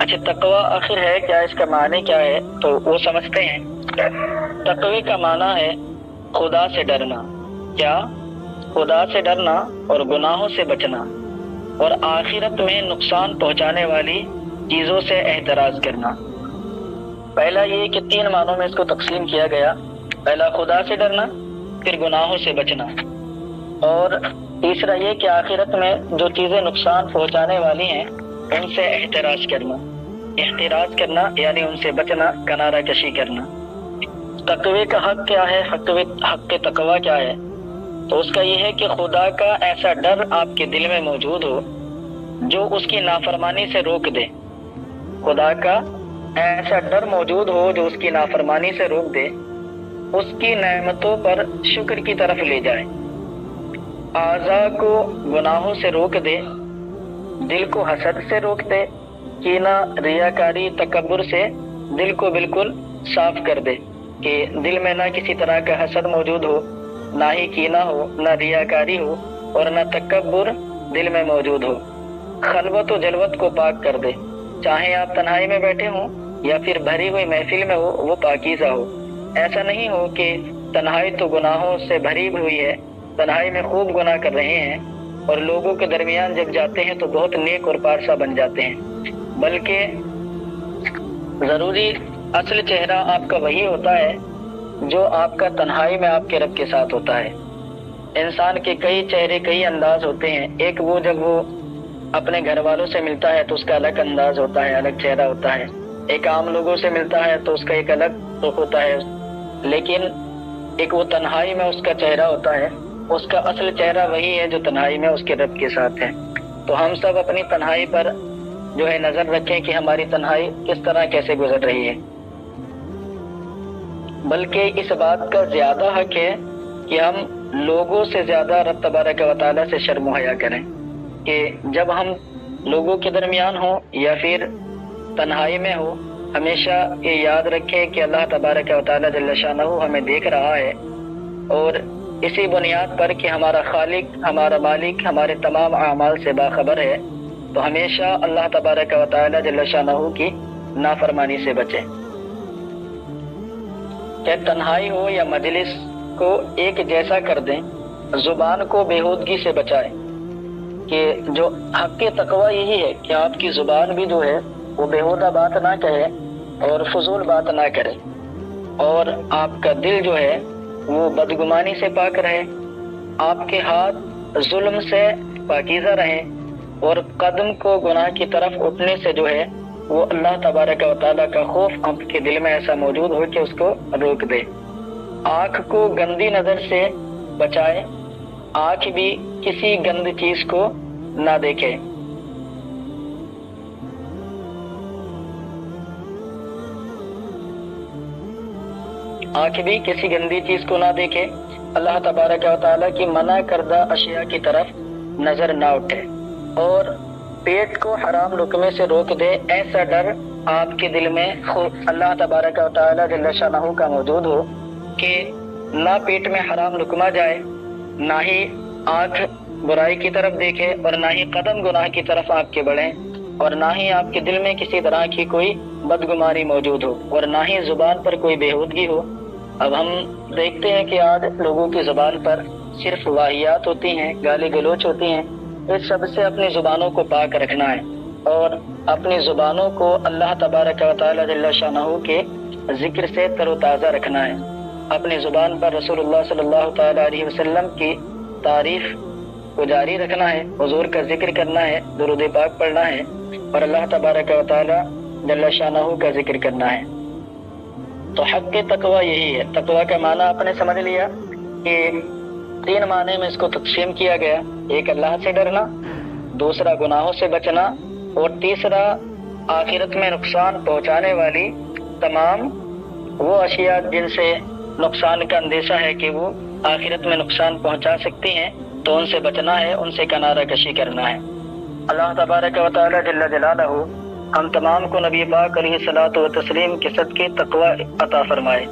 اچھا، تقوی آخر ہے کیا، اس کا معنی کیا ہے؟ تو وہ سمجھتے ہیں۔ تقوی کا معنی ہے خدا سے ڈرنا۔ کیا؟ خدا سے ڈرنا اور گناہوں سے بچنا اور آخرت میں نقصان پہنچانے والی چیزوں سے احتراز کرنا۔ پہلا یہ کہ 3 معنوں میں اس کو تقسیم کیا گیا۔ پہلا خدا سے ڈرنا، پھر گناہوں سے بچنا، اور تیسرا یہ کہ آخرت میں جو چیزیں نقصان پہنچانے والی ہیں ان سے احتراز کرنا۔ احتراز کرنا یعنی ان سے بچنا، کنارہ کشی کرنا۔ تقوی کا حق کیا ہے؟ حق تقوی کیا ہے؟ تو اس کا یہ ہے کہ خدا کا ایسا ڈر آپ کے دل میں موجود ہو جو اس کی نافرمانی سے روک دے۔ خدا کا ایسا ڈر موجود ہو جو اس کی نافرمانی سے روک دے، اس کی نعمتوں پر شکر کی طرف لے جائے، اعضاء کو گناہوں سے روک دے، دل کو حسد سے روک دے، کینہ، ریاکاری، تکبر سے دل کو بالکل صاف کر دے کہ دل میں نہ کسی طرح کا حسد موجود ہو، نہ ہی کینہ ہو، نہ ریاکاری ہو اور نہ تکبر دل میں موجود ہو۔ خلوت و جلوت کو پاک کر دے، چاہے آپ تنہائی میں بیٹھے ہوں یا پھر بھری ہوئی محفل میں ہو، وہ پاکیزہ ہو۔ ایسا نہیں ہو کہ تنہائی تو گناہوں سے بھری ہوئی ہے، تنہائی میں خوب گناہ کر رہے ہیں اور لوگوں کے درمیان جب جاتے ہیں تو بہت نیک اور پارسا بن جاتے ہیں، بلکہ ضروری اصل چہرہ آپ کا وہی ہوتا ہے جو آپ کا تنہائی میں آپ کے رب کے ساتھ ہوتا ہے۔ انسان کے کئی چہرے، کئی انداز ہوتے ہیں۔ ایک وہ جب وہ اپنے گھر والوں سے ملتا ہے تو اس کا الگ انداز ہوتا ہے، الگ چہرہ ہوتا ہے۔ ایک عام لوگوں سے ملتا ہے تو اس کا ایک الگ رخ ہوتا ہے، لیکن ایک وہ تنہائی میں اس کا چہرہ ہوتا ہے، اس کا اصل چہرہ وہی ہے جو تنہائی میں اس کے رب کے ساتھ ہے۔ تو ہم سب اپنی تنہائی پر جو ہے نظر رکھیں کہ ہماری تنہائی کس طرح کیسے گزر رہی ہے، بلکہ اس بات کا زیادہ حق ہے کہ ہم لوگوں سے زیادہ رب تبارک و تعالیٰ سے شرم و حیا کریں، کہ جب ہم لوگوں کے درمیان ہوں یا پھر تنہائی میں ہو، ہمیشہ یہ یاد رکھیں کہ اللہ تبارک و تعالیٰ جل شانہ ہمیں دیکھ رہا ہے، اور اسی بنیاد پر کہ ہمارا خالق، ہمارا مالک ہمارے تمام اعمال سے باخبر ہے، تو ہمیشہ اللہ تبارک و تعالیٰ جل شانہ کی نافرمانی سے بچیں۔ کہ تنہائی ہو یا مجلس کو ایک جیسا کر دیں، زبان کو بےہودگی سے بچائیں، کہ جو حق تقوی یہی ہے کہ آپ کی زبان بھی جو ہے وہ بےہودہ بات نہ کہے اور فضول بات نہ کرے، اور آپ کا دل جو ہے وہ بدگمانی سے پاک رہے، آپ کے ہاتھ ظلم سے پاکیزہ رہیں، اور قدم کو گناہ کی طرف اٹھنے سے جو ہے وہ اللہ تبارک و تعالیٰ کا خوف آپ کے دل میں ایسا موجود ہو کہ اس کو روک دے۔ آنکھ کو گندی نظر سے بچائے، آنکھ بھی کسی گندی چیز کو نہ دیکھے۔ آنکھ بھی کسی گندی چیز کو نہ دیکھے، اللہ تبارک و تعالیٰ کی منع کردہ اشیاء کی طرف نظر نہ اٹھے، اور پیٹ کو حرام لقمے سے روک دے۔ ایسا ڈر آپ کے دل میں اللہ تبارک و تعالیٰ جل شانہ کا موجود ہو کہ نہ پیٹ میں حرام لقمہ جائے، نہ ہی آنکھ برائی کی طرف دیکھے، اور نہ ہی قدم گناہ کی طرف آپ کے بڑھیں، اور نہ ہی آپ کے دل میں کسی طرح کی کوئی بدگمانی موجود ہو، اور نہ ہی زبان پر کوئی بےہودگی ہو۔ اب ہم دیکھتے ہیں کہ آج لوگوں کی زبان پر صرف واہیات ہوتی ہیں، گالی گلوچ ہوتی ہیں۔ اس سب سے اپنی زبانوں کو پاک رکھنا ہے، اور اپنی زبانوں کو اللہ تبارک و تعالیٰ جل شانہ کے ذکر سے تر و تازہ رکھنا ہے۔ اپنی زبان پر رسول اللہ صلی اللہ تعالیٰ علیہ وسلم کی تعریف کو جاری رکھنا ہے، حضور کا ذکر کرنا ہے، درود پاک پڑھنا ہے، اور اللہ تبارک و تعالیٰ جل شانہ کا ذکر کرنا ہے۔ تو حق تقوی یہی ہے۔ تقوی کا معنی آپ نے سمجھ لیا کہ 3 معنی میں اس کو تقسیم کیا گیا، ایک اللہ سے ڈرنا، دوسرا گناہوں سے بچنا، اور تیسرا آخرت میں نقصان پہنچانے والی تمام وہ اشیاء جن سے نقصان کا اندیشہ ہے کہ وہ آخرت میں نقصان پہنچا سکتی ہیں، تو ان سے بچنا ہے، ان سے کنارہ کشی کرنا ہے۔ اللہ تبارک و تعالیٰ جل جلالہ ہم تمام کو نبی پاک علیہ الصلوۃ والتسلیم کے صدقے تقوی عطا فرمائے۔